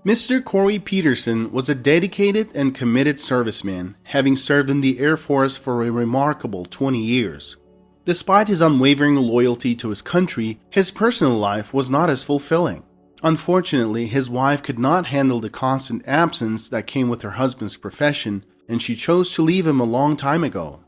Mr. Corey Peterson was a dedicated and committed serviceman, having served in the Air Force for a remarkable 20 years. Despite his unwavering loyalty to his country, his personal life was not as fulfilling. Unfortunately, his wife could not handle the constant absence that came with her husband's profession, and she chose to leave him a long time ago.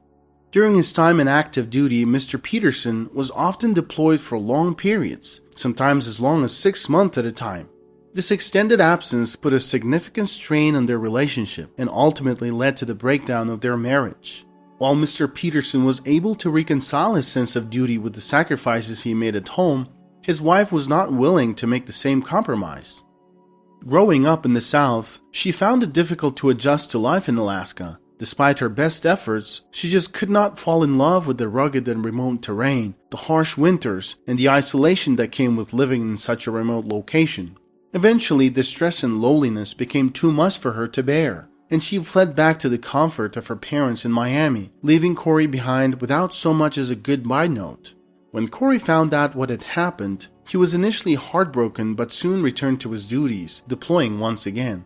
During his time in active duty, Mr. Peterson was often deployed for long periods, sometimes as long as 6 months at a time. This extended absence put a significant strain on their relationship and ultimately led to the breakdown of their marriage. While Mr. Peterson was able to reconcile his sense of duty with the sacrifices he made at home, his wife was not willing to make the same compromise. Growing up in the South, she found it difficult to adjust to life in Alaska. Despite her best efforts, she just could not fall in love with the rugged and remote terrain, the harsh winters, and the isolation that came with living in such a remote location. Eventually, the stress and loneliness became too much for her to bear, and she fled back to the comfort of her parents in Miami, leaving Corey behind without so much as a goodbye note. When Corey found out what had happened, he was initially heartbroken but soon returned to his duties, deploying once again.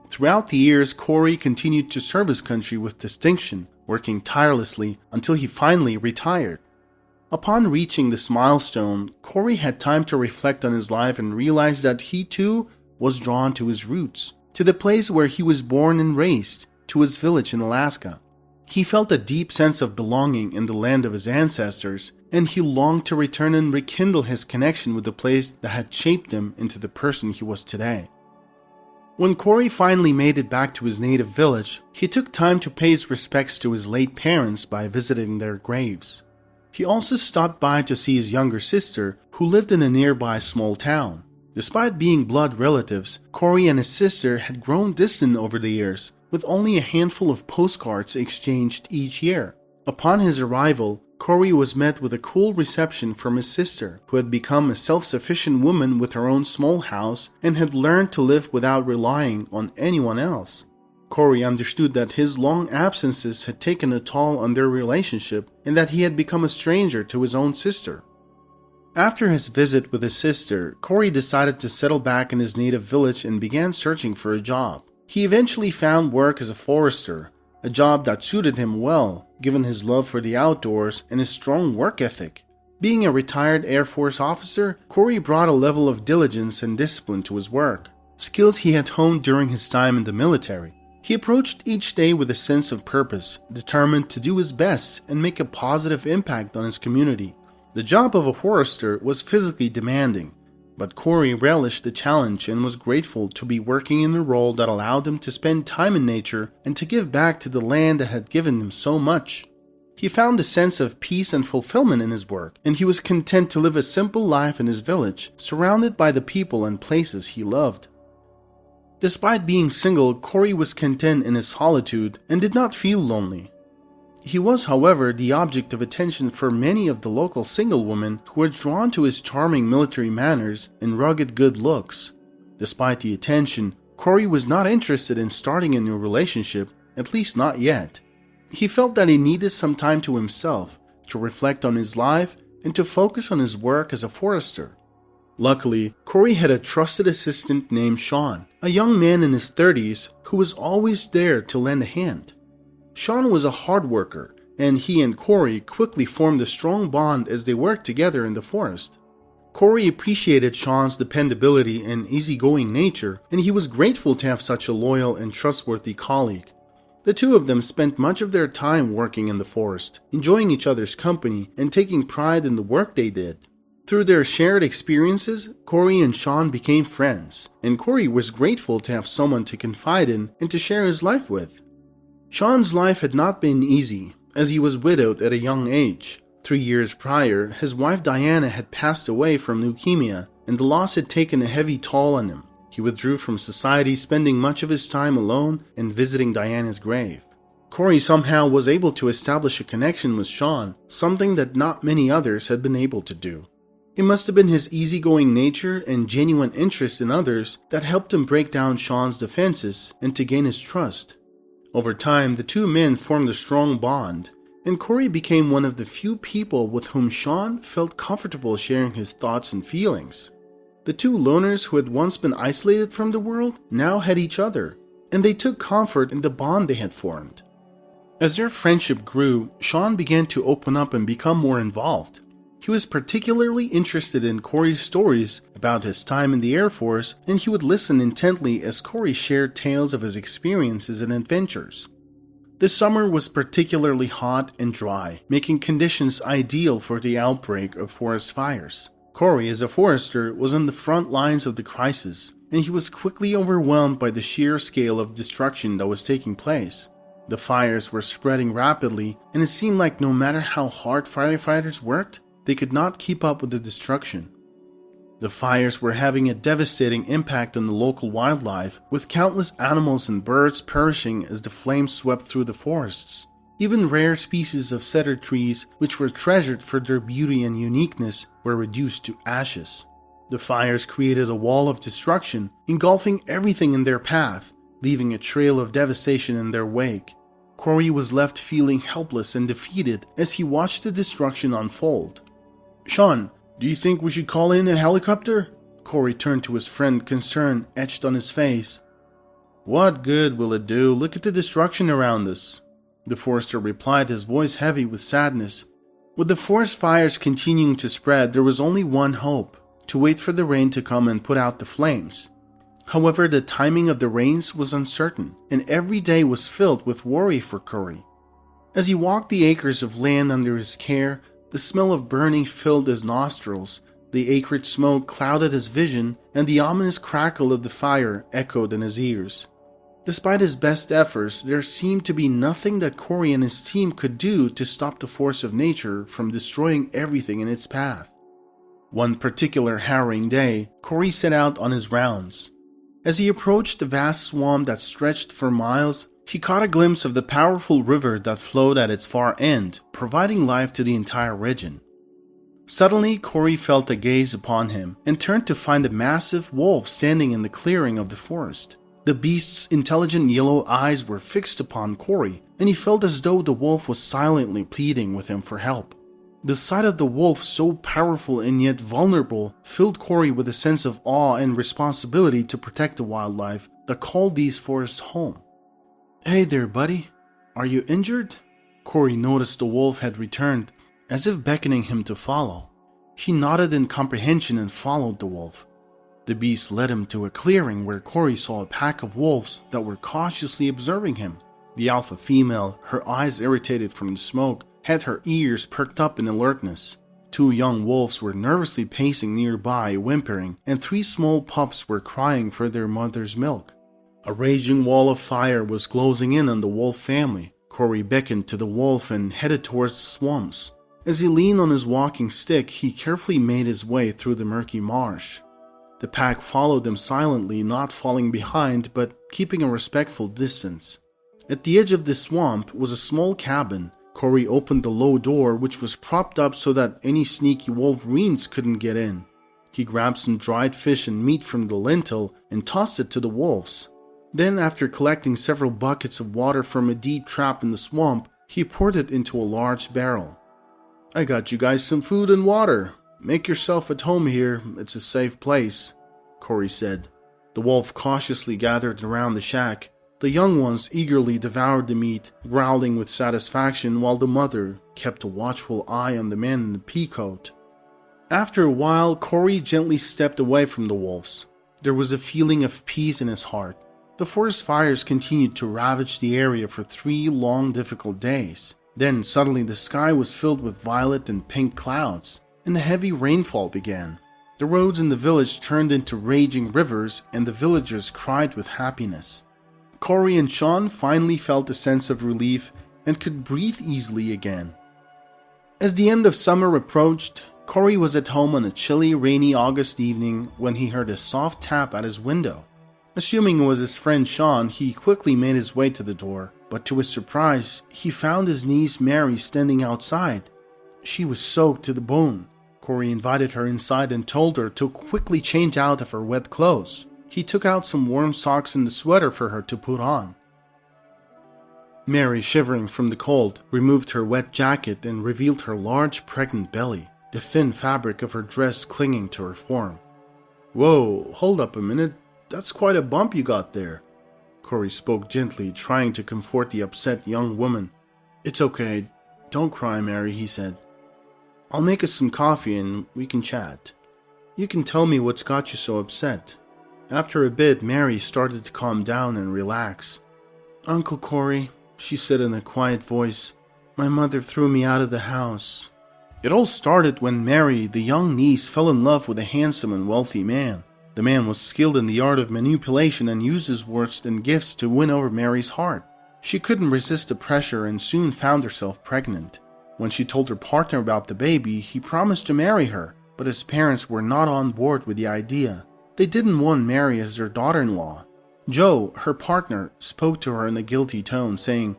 Throughout the years, Corey continued to serve his country with distinction, working tirelessly until he finally retired. Upon reaching this milestone, Corey had time to reflect on his life and realized that he too was drawn to his roots, to the place where he was born and raised, to his village in Alaska. He felt a deep sense of belonging in the land of his ancestors, and he longed to return and rekindle his connection with the place that had shaped him into the person he was today. When Corey finally made it back to his native village, he took time to pay his respects to his late parents by visiting their graves. He also stopped by to see his younger sister, who lived in a nearby small town. Despite being blood relatives, Corey and his sister had grown distant over the years, with only a handful of postcards exchanged each year. Upon his arrival, Corey was met with a cool reception from his sister, who had become a self-sufficient woman with her own small house and had learned to live without relying on anyone else. Corey understood that his long absences had taken a toll on their relationship and that he had become a stranger to his own sister. After his visit with his sister, Corey decided to settle back in his native village and began searching for a job. He eventually found work as a forester, a job that suited him well, given his love for the outdoors and his strong work ethic. Being a retired Air Force officer, Corey brought a level of diligence and discipline to his work, skills he had honed during his time in the military. He approached each day with a sense of purpose, determined to do his best and make a positive impact on his community. The job of a forester was physically demanding, but Corey relished the challenge and was grateful to be working in a role that allowed him to spend time in nature and to give back to the land that had given him so much. He found a sense of peace and fulfillment in his work, and he was content to live a simple life in his village, surrounded by the people and places he loved. Despite being single, Corey was content in his solitude and did not feel lonely. He was, however, the object of attention for many of the local single women who were drawn to his charming military manners and rugged good looks. Despite the attention, Corey was not interested in starting a new relationship, at least not yet. He felt that he needed some time to himself, to reflect on his life, and to focus on his work as a forester. Luckily, Corey had a trusted assistant named Sean, a young man in his 30s who was always there to lend a hand. Sean was a hard worker, and he and Corey quickly formed a strong bond as they worked together in the forest. Corey appreciated Sean's dependability and easygoing nature, and he was grateful to have such a loyal and trustworthy colleague. The two of them spent much of their time working in the forest, enjoying each other's company and taking pride in the work they did. Through their shared experiences, Corey and Sean became friends, and Corey was grateful to have someone to confide in and to share his life with. Sean's life had not been easy, as he was widowed at a young age. 3 years prior, his wife Diana had passed away from leukemia, and the loss had taken a heavy toll on him. He withdrew from society, spending much of his time alone and visiting Diana's grave. Corey somehow was able to establish a connection with Sean, something that not many others had been able to do. It must have been his easygoing nature and genuine interest in others that helped him break down Sean's defenses and to gain his trust. Over time, the two men formed a strong bond, and Corey became one of the few people with whom Sean felt comfortable sharing his thoughts and feelings. The two loners who had once been isolated from the world now had each other, and they took comfort in the bond they had formed. As their friendship grew, Sean began to open up and become more involved. He was particularly interested in Corey's stories about his time in the Air Force, and he would listen intently as Corey shared tales of his experiences and adventures. The summer was particularly hot and dry, making conditions ideal for the outbreak of forest fires. Corey, as a forester, was on the front lines of the crisis, and he was quickly overwhelmed by the sheer scale of destruction that was taking place. The fires were spreading rapidly, and it seemed like no matter how hard firefighters worked, they could not keep up with the destruction. The fires were having a devastating impact on the local wildlife, with countless animals and birds perishing as the flames swept through the forests. Even rare species of cedar trees, which were treasured for their beauty and uniqueness, were reduced to ashes. The fires created a wall of destruction, engulfing everything in their path, leaving a trail of devastation in their wake. Corey was left feeling helpless and defeated as he watched the destruction unfold. "Sean, do you think we should call in a helicopter?" Corey turned to his friend, concern etched on his face. "What good will it do? Look at the destruction around us," the forester replied, his voice heavy with sadness. With the forest fires continuing to spread, there was only one hope: to wait for the rain to come and put out the flames. However, the timing of the rains was uncertain, and every day was filled with worry for Corey. As he walked the acres of land under his care, the smell of burning filled his nostrils, the acrid smoke clouded his vision, and the ominous crackle of the fire echoed in his ears. Despite his best efforts, there seemed to be nothing that Corey and his team could do to stop the force of nature from destroying everything in its path. One particular harrowing day, Corey set out on his rounds. As he approached the vast swamp that stretched for miles, he caught a glimpse of the powerful river that flowed at its far end, providing life to the entire region. Suddenly, Corey felt a gaze upon him and turned to find a massive wolf standing in the clearing of the forest. The beast's intelligent yellow eyes were fixed upon Corey, and he felt as though the wolf was silently pleading with him for help. The sight of the wolf, so powerful and yet vulnerable, filled Corey with a sense of awe and responsibility to protect the wildlife that called these forests home. "Hey there, buddy. Are you injured?" Corey noticed the wolf had returned, as if beckoning him to follow. He nodded in comprehension and followed the wolf. The beast led him to a clearing where Corey saw a pack of wolves that were cautiously observing him. The alpha female, her eyes irritated from the smoke, had her ears perked up in alertness. Two young wolves were nervously pacing nearby, whimpering, and three small pups were crying for their mother's milk. A raging wall of fire was closing in on the wolf family. Corey beckoned to the wolf and headed towards the swamps. As he leaned on his walking stick, he carefully made his way through the murky marsh. The pack followed him silently, not falling behind, but keeping a respectful distance. At the edge of the swamp was a small cabin. Corey opened the low door, which was propped up so that any sneaky wolverines couldn't get in. He grabbed some dried fish and meat from the lintel and tossed it to the wolves. Then, after collecting several buckets of water from a deep trap in the swamp, he poured it into a large barrel. "I got you guys some food and water. Make yourself at home here. It's a safe place," Corey said. The wolf cautiously gathered around the shack. The young ones eagerly devoured the meat, growling with satisfaction, while the mother kept a watchful eye on the man in the pea coat. After a while, Corey gently stepped away from the wolves. There was a feeling of peace in his heart. The forest fires continued to ravage the area for 3 long, difficult days. Then suddenly the sky was filled with violet and pink clouds, and a heavy rainfall began. The roads in the village turned into raging rivers, and the villagers cried with happiness. Corey and Sean finally felt a sense of relief and could breathe easily again. As the end of summer approached, Corey was at home on a chilly, rainy August evening when he heard a soft tap at his window. Assuming it was his friend Sean, he quickly made his way to the door, but to his surprise, he found his niece Mary standing outside. She was soaked to the bone. Corey invited her inside and told her to quickly change out of her wet clothes. He took out some warm socks and a sweater for her to put on. Mary, shivering from the cold, removed her wet jacket and revealed her large pregnant belly, the thin fabric of her dress clinging to her form. Whoa, hold up a minute. That's quite a bump you got there. Corey spoke gently, trying to comfort the upset young woman. It's okay. Don't cry, Mary, he said. I'll make us some coffee and we can chat. You can tell me what's got you so upset. After a bit, Mary started to calm down and relax. Uncle Corey, she said in a quiet voice, my mother threw me out of the house. It all started when Mary, the young niece, fell in love with a handsome and wealthy man. The man was skilled in the art of manipulation and used his words and gifts to win over Mary's heart. She couldn't resist the pressure and soon found herself pregnant. When she told her partner about the baby, he promised to marry her, but his parents were not on board with the idea. They didn't want Mary as their daughter-in-law. Joe, her partner, spoke to her in a guilty tone, saying,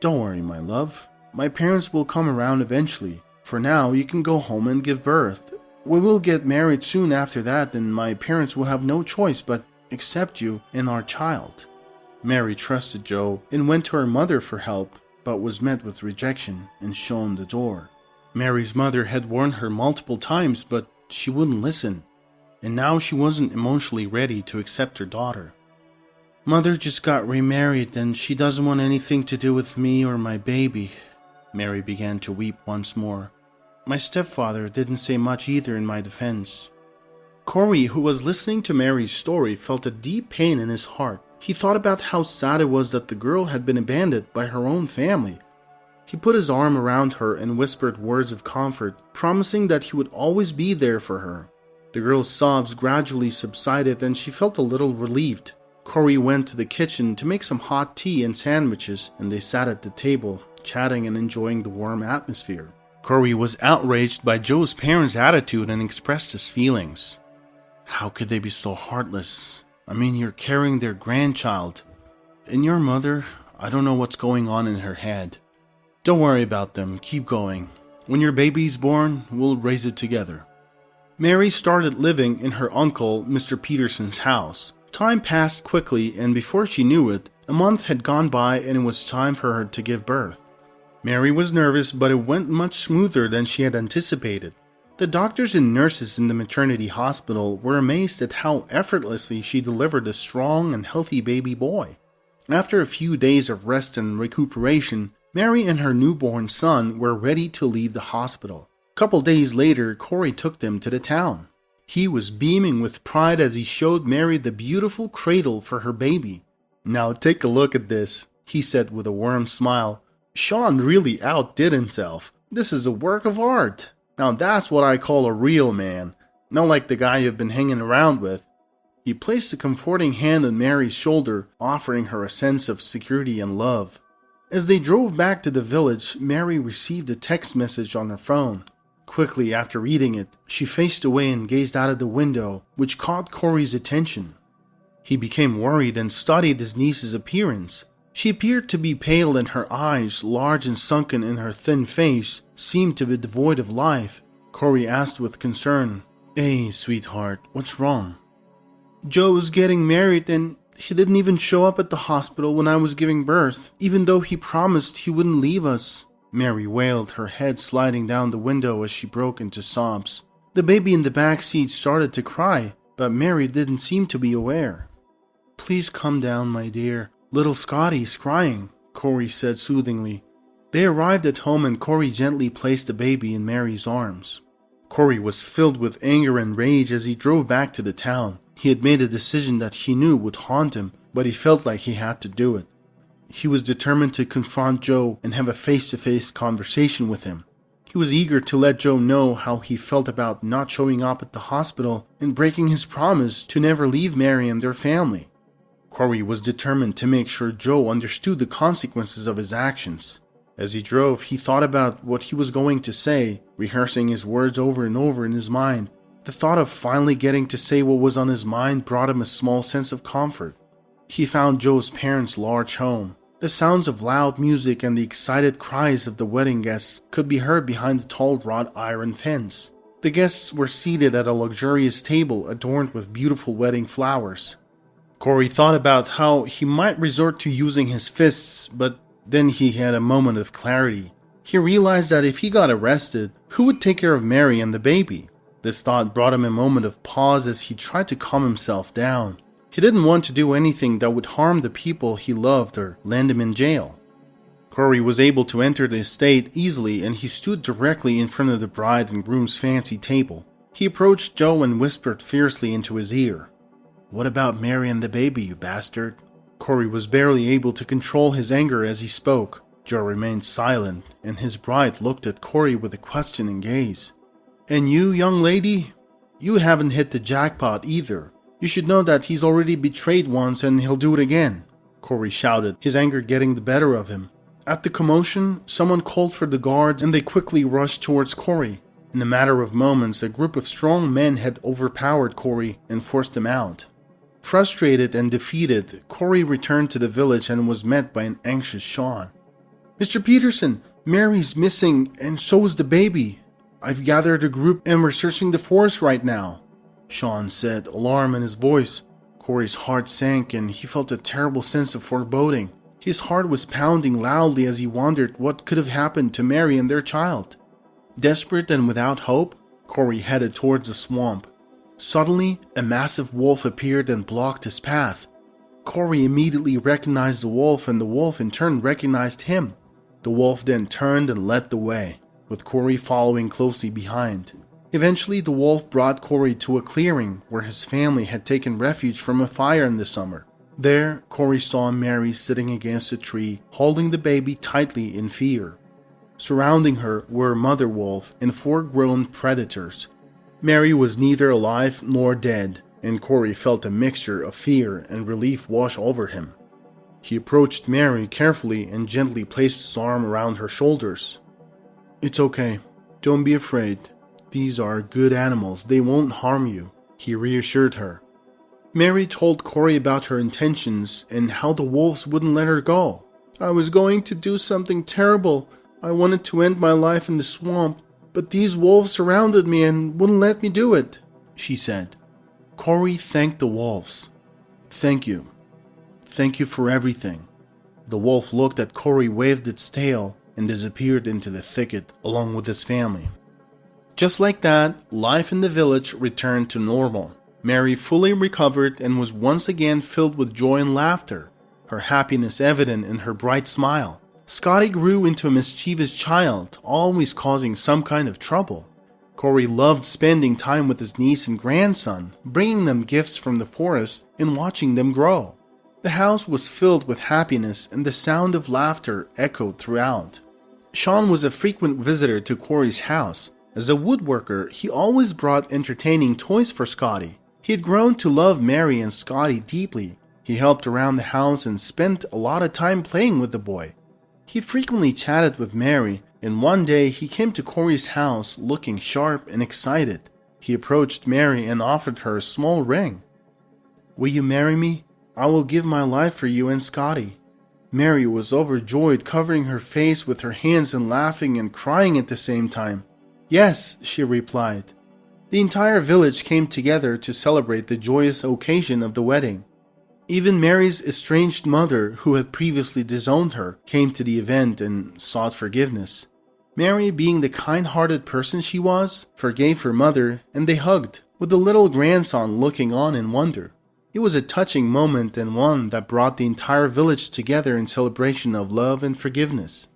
Don't worry, my love. My parents will come around eventually. For now, you can go home and give birth. We will get married soon after that, and my parents will have no choice but accept you and our child. Mary trusted Joe and went to her mother for help, but was met with rejection and shown the door. Mary's mother had warned her multiple times, but she wouldn't listen, and now she wasn't emotionally ready to accept her daughter. Mother just got remarried and she doesn't want anything to do with me or my baby. Mary began to weep once more. My stepfather didn't say much either in my defense. Corey, who was listening to Mary's story, felt a deep pain in his heart. He thought about how sad it was that the girl had been abandoned by her own family. He put his arm around her and whispered words of comfort, promising that he would always be there for her. The girl's sobs gradually subsided and she felt a little relieved. Corey went to the kitchen to make some hot tea and sandwiches, and they sat at the table, chatting and enjoying the warm atmosphere. Corey was outraged by Joe's parents' attitude and expressed his feelings. How could they be so heartless? I mean, you're carrying their grandchild. And your mother, I don't know what's going on in her head. Don't worry about them, keep going. When your baby's born, we'll raise it together. Mary started living in her uncle, Mr. Peterson's house. Time passed quickly, and before she knew it, a month had gone by and it was time for her to give birth. Mary was nervous, but it went much smoother than she had anticipated. The doctors and nurses in the maternity hospital were amazed at how effortlessly she delivered a strong and healthy baby boy. After a few days of rest and recuperation, Mary and her newborn son were ready to leave the hospital. A couple days later, Corey took them to the town. He was beaming with pride as he showed Mary the beautiful cradle for her baby. Now take a look at this, he said with a warm smile. Sean really outdid himself. This is a work of art. Now that's what I call a real man, not like the guy you've been hanging around with. He placed a comforting hand on Mary's shoulder, offering her a sense of security and love. As they drove back to the village, Mary received a text message on her phone. Quickly after reading it, she faced away and gazed out of the window, which caught Corey's attention. He became worried and studied his niece's appearance. She appeared to be pale and her eyes, large and sunken in her thin face, seemed to be devoid of life. Corey asked with concern, Hey, sweetheart, what's wrong? Joe was getting married and he didn't even show up at the hospital when I was giving birth, even though he promised he wouldn't leave us. Mary wailed, her head sliding down the window as she broke into sobs. The baby in the back seat started to cry, but Mary didn't seem to be aware. Please calm down, my dear. Little Scotty's crying, Corey said soothingly. They arrived at home and Corey gently placed the baby in Mary's arms. Corey was filled with anger and rage as he drove back to the town. He had made a decision that he knew would haunt him, but he felt like he had to do it. He was determined to confront Joe and have a face-to-face conversation with him. He was eager to let Joe know how he felt about not showing up at the hospital and breaking his promise to never leave Mary and their family. Corey was determined to make sure Joe understood the consequences of his actions. As he drove, he thought about what he was going to say, rehearsing his words over and over in his mind. The thought of finally getting to say what was on his mind brought him a small sense of comfort. He found Joe's parents' large home. The sounds of loud music and the excited cries of the wedding guests could be heard behind the tall wrought iron fence. The guests were seated at a luxurious table adorned with beautiful wedding flowers. Corey thought about how he might resort to using his fists, but then he had a moment of clarity. He realized that if he got arrested, who would take care of Mary and the baby? This thought brought him a moment of pause as he tried to calm himself down. He didn't want to do anything that would harm the people he loved or land him in jail. Corey was able to enter the estate easily, and he stood directly in front of the bride and groom's fancy table. He approached Joe and whispered fiercely into his ear, "What about Mary and the baby, you bastard?" Corey was barely able to control his anger as he spoke. Joe remained silent, and his bride looked at Corey with a questioning gaze. "And you, young lady? You haven't hit the jackpot either. You should know that he's already betrayed once and he'll do it again," Corey shouted, his anger getting the better of him. At the commotion, someone called for the guards and they quickly rushed towards Corey. In a matter of moments, a group of strong men had overpowered Corey and forced him out. Frustrated and defeated, Corey returned to the village and was met by an anxious Sean. "Mr. Peterson, Mary's missing and so is the baby. I've gathered a group and we're searching the forest right now," Sean said, alarm in his voice. Corey's heart sank and he felt a terrible sense of foreboding. His heart was pounding loudly as he wondered what could have happened to Mary and their child. Desperate and without hope, Corey headed towards the swamp. Suddenly, a massive wolf appeared and blocked his path. Corey immediately recognized the wolf, and the wolf in turn recognized him. The wolf then turned and led the way, with Corey following closely behind. Eventually, the wolf brought Corey to a clearing where his family had taken refuge from a fire in the summer. There, Corey saw Mary sitting against a tree, holding the baby tightly in fear. Surrounding her were a mother wolf and 4 grown predators. Mary was neither alive nor dead, and Corey felt a mixture of fear and relief wash over him. He approached Mary carefully and gently placed his arm around her shoulders. "It's okay. Don't be afraid. These are good animals. They won't harm you," he reassured her. Mary told Corey about her intentions and how the wolves wouldn't let her go. "I was going to do something terrible. I wanted to end my life in the swamp, but these wolves surrounded me and wouldn't let me do it," she said. Corey thanked the wolves. "Thank you. Thank you for everything." The wolf looked at Corey, waved its tail, and disappeared into the thicket along with his family. Just like that, life in the village returned to normal. Mary fully recovered and was once again filled with joy and laughter, her happiness evident in her bright smile. Scotty grew into a mischievous child, always causing some kind of trouble. Corey loved spending time with his niece and grandson, bringing them gifts from the forest and watching them grow. The house was filled with happiness and the sound of laughter echoed throughout. Sean was a frequent visitor to Corey's house. As a woodworker, he always brought entertaining toys for Scotty. He had grown to love Mary and Scotty deeply. He helped around the house and spent a lot of time playing with the boy. He frequently chatted with Mary, and one day he came to Corey's house looking sharp and excited. He approached Mary and offered her a small ring. "Will you marry me? I will give my life for you and Scotty." Mary was overjoyed, covering her face with her hands and laughing and crying at the same time. "Yes," she replied. The entire village came together to celebrate the joyous occasion of the wedding. Even Mary's estranged mother, who had previously disowned her, came to the event and sought forgiveness. Mary, being the kind-hearted person she was, forgave her mother, and they hugged, with the little grandson looking on in wonder. It was a touching moment and one that brought the entire village together in celebration of love and forgiveness.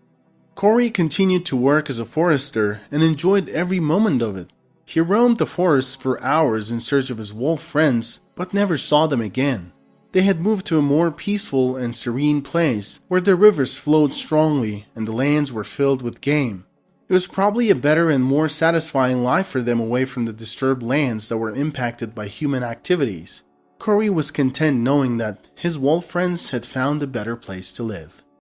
Corey continued to work as a forester and enjoyed every moment of it. He roamed the forest for hours in search of his wolf friends, but never saw them again. They had moved to a more peaceful and serene place, where the rivers flowed strongly and the lands were filled with game. It was probably a better and more satisfying life for them away from the disturbed lands that were impacted by human activities. Corey was content knowing that his wolf friends had found a better place to live.